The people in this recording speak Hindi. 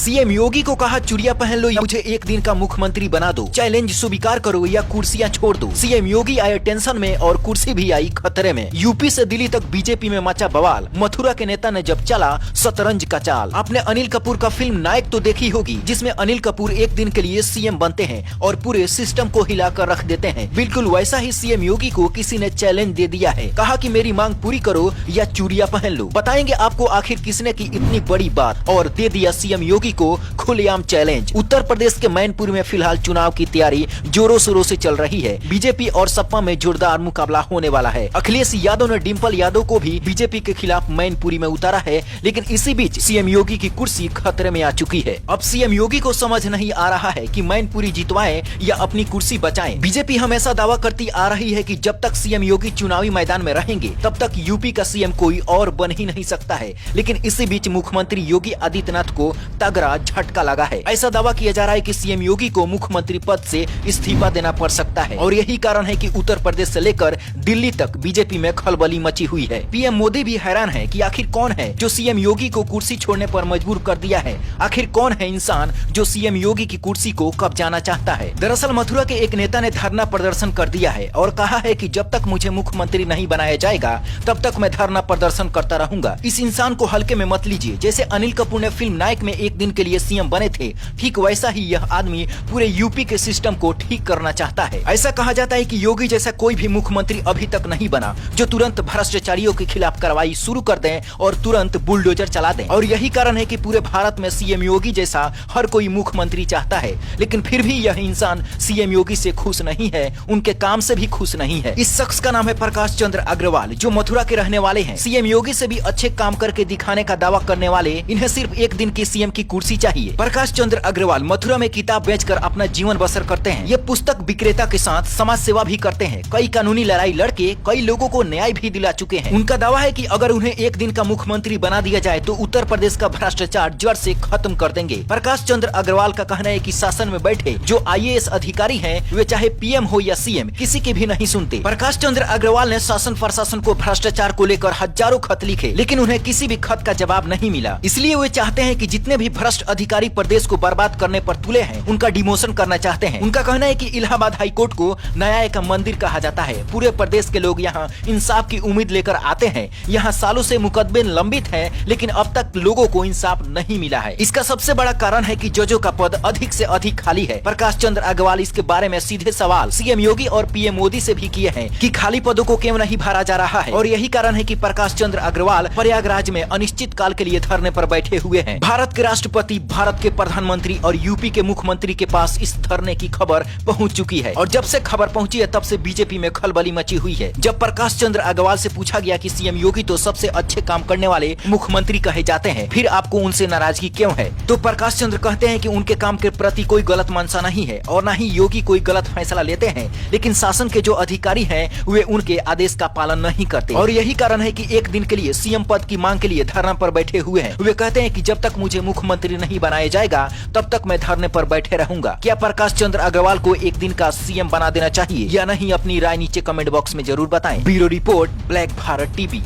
सीएम योगी को कहा चुड़िया पहन लो या मुझे एक दिन का मुख्यमंत्री बना दो, चैलेंज स्वीकार करो या कुर्सियां छोड़ दो। सीएम योगी आए टेंशन में और कुर्सी भी आई खतरे में। यूपी से दिल्ली तक बीजेपी में मचा बवाल। मथुरा के नेता ने जब चला शतरंज का चाल। आपने अनिल कपूर का फिल्म नायक तो देखी होगी, जिसमें अनिल कपूर एक दिन के लिए सीएम बनते हैं और पूरे सिस्टम को हिलाकर रख देते हैं। बिल्कुल वैसा ही सीएम योगी को किसी ने चैलेंज दे दिया है। कहा कि मेरी मांग पूरी करो या चूड़ियां पहन लो। बताएंगे आपको आखिर किसने की इतनी बड़ी बात और दे दिया सीएम योगी को खुलेआम चैलेंज। उत्तर प्रदेश के मैनपुरी में फिलहाल चुनाव की तैयारी जोरों शोरों से चल रही है। बीजेपी और सपा में जोरदार मुकाबला होने वाला है। अखिलेश यादव ने डिम्पल यादव को भी बीजेपी के खिलाफ मैनपुरी में उतारा है, लेकिन इसी बीच सीएम योगी की कुर्सी खतरे में आ चुकी है। अब सीएम योगी को समझ नहीं आ रहा है कि मैनपुरी जितवाएं या अपनी कुर्सी बचाएं। बीजेपी हमेशा दावा करती आ रही है कि जब तक सीएम योगी चुनावी मैदान में रहेंगे तब तक यूपी का सीएम कोई और बन ही नहीं सकता है, लेकिन इसी बीच मुख्यमंत्री योगी आदित्यनाथ को तगड़ा झटका लगा है। ऐसा दावा किया जा रहा है कि सीएम योगी को मुख्यमंत्री पद से इस्तीफा देना पड़ सकता है और यही कारण है कि उत्तर प्रदेश से लेकर दिल्ली तक बीजेपी में खलबली मची हुई है। पीएम मोदी भी हैरान है कि आखिर कौन है जो सीएम योगी को कुर्सी छोड़ने पर मजबूर कर दिया है। आखिर कौन है इंसान जो सीएम योगी की कुर्सी को कब्जाना चाहता है। दरअसल मथुरा के एक नेता ने धरना प्रदर्शन कर दिया है और कहा है कि जब तक मुझे मुख्यमंत्री नहीं बनाया जाएगा तब तक मैं धरना प्रदर्शन करता रहूंगा। इस इंसान को हल्के में मत लीजिए। जैसे अनिल कपूर ने फिल्म नायक में एक दिन के लिए सीएम बने थे, ठीक वैसा ही यह आदमी पूरे यूपी के सिस्टम को ठीक करना चाहता है। ऐसा कहा जाता है कि योगी जैसा कोई भी मुख्यमंत्री अभी तक नहीं बना जो तुरंत भ्रष्टाचारियों के खिलाफ कार्रवाई शुरू कर दें और तुरंत बुलडोजर चला दें। और यही कारण है कि पूरे भारत में सीएम योगी जैसा हर कोई मुख्यमंत्री चाहता है, लेकिन फिर भी यह इंसान सीएम योगी से खुश नहीं है, उनके काम से भी खुश नहीं है। इस शख्स का नाम है प्रकाश चंद्र अग्रवाल, जो मथुरा के रहने वाले हैं। सीएम योगी से भी अच्छे काम करके दिखाने का दावा करने वाले इन्हें सिर्फ एक दिन की सीएम की कुर्सी चाहिए। प्रकाश चंद्र अग्रवाल मथुरा में किताब बेचकर अपना जीवन बसर करते हैं। ये पुस्तक विक्रेता के साथ समाज सेवा भी करते हैं। कई कानूनी लड़ाई लड़के कई लोगों को न्याय भी दिला चुके हैं। उनका दावा है कि अगर उन्हें एक दिन का मुख्यमंत्री बना दिया जाए तो उत्तर प्रदेश का भ्रष्टाचार जड़ से खत्म कर देंगे। प्रकाश चंद्र अग्रवाल का कहना है कि शासन में बैठे जो आईएएस अधिकारी हैं, वे चाहे पीएम हो या सीएम, किसी की भी नहीं सुनते। प्रकाश चंद्र अग्रवाल ने शासन प्रशासन को भ्रष्टाचार को लेकर हजारों खत लिखे, लेकिन उन्हें किसी भी खत का जवाब नहीं मिला। इसलिए वे चाहते हैं कि जितने भी भ्रष्ट अधिकारी प्रदेश को बर्बाद करने पर तुले हैं, उनका डिमोशन करना चाहते हैं। उनका कहना है कि इलाहाबाद हाईकोर्ट को न्याय का मंदिर कहा जाता है। पूरे प्रदेश के लोग यहाँ इंसाफ की उम्मीद लेकर आते हैं। यहाँ सालों से मुकदमे लंबित हैं, लेकिन अब तक लोगों को इंसाफ नहीं मिला है। इसका सबसे बड़ा कारण है कि जजों का पद अधिक से अधिक खाली है। प्रकाश चंद्र अग्रवाल इसके बारे में सीधे सवाल सीएम योगी और पीएम मोदी से भी किए हैं कि खाली पदों को क्यों नहीं भरा जा रहा है, और यही कारण है कि प्रकाश चंद्र अग्रवाल प्रयागराज में अनिश्चित काल के लिए धरने पर बैठे हुए हैं। भारत के राष्ट्रपति, भारत के प्रधानमंत्री और यूपी के मुख्यमंत्री के पास इस धरने की खबर पहुंच चुकी है और जब से खबर पहुंची है तब से बीजेपी में खलबली मची हुई है। जब प्रकाश चंद्र अग्रवाल से पूछा गया कि सीएम योगी तो सबसे अच्छे काम करने वाले मुख्यमंत्री कहे जाते हैं, फिर आपको उनसे नाराजगी क्यों है, तो प्रकाश चंद्र कहते हैं कि उनके काम के प्रति कोई गलत मंशा नहीं है और न ही योगी कोई गलत फैसला लेते हैं, लेकिन शासन के जो अधिकारी हैं वे उनके आदेश का पालन नहीं करते और यही कारण है कि एक दिन के लिए सीएम पद की मांग के लिए धरना पर बैठे हुए हैं। वे कहते हैं कि जब तक मुझे मुख्यमंत्री नहीं बनाया जाएगा तब तक मैं धरने पर बैठे रहूंगा। क्या प्रकाश चंद्र अग्रवाल को एक दिन का सीएम बना देना चाहिए या नहीं, अपनी राय नीचे कमेंट बॉक्स में जरूर बताएं। Bureau report, black Bharat TV.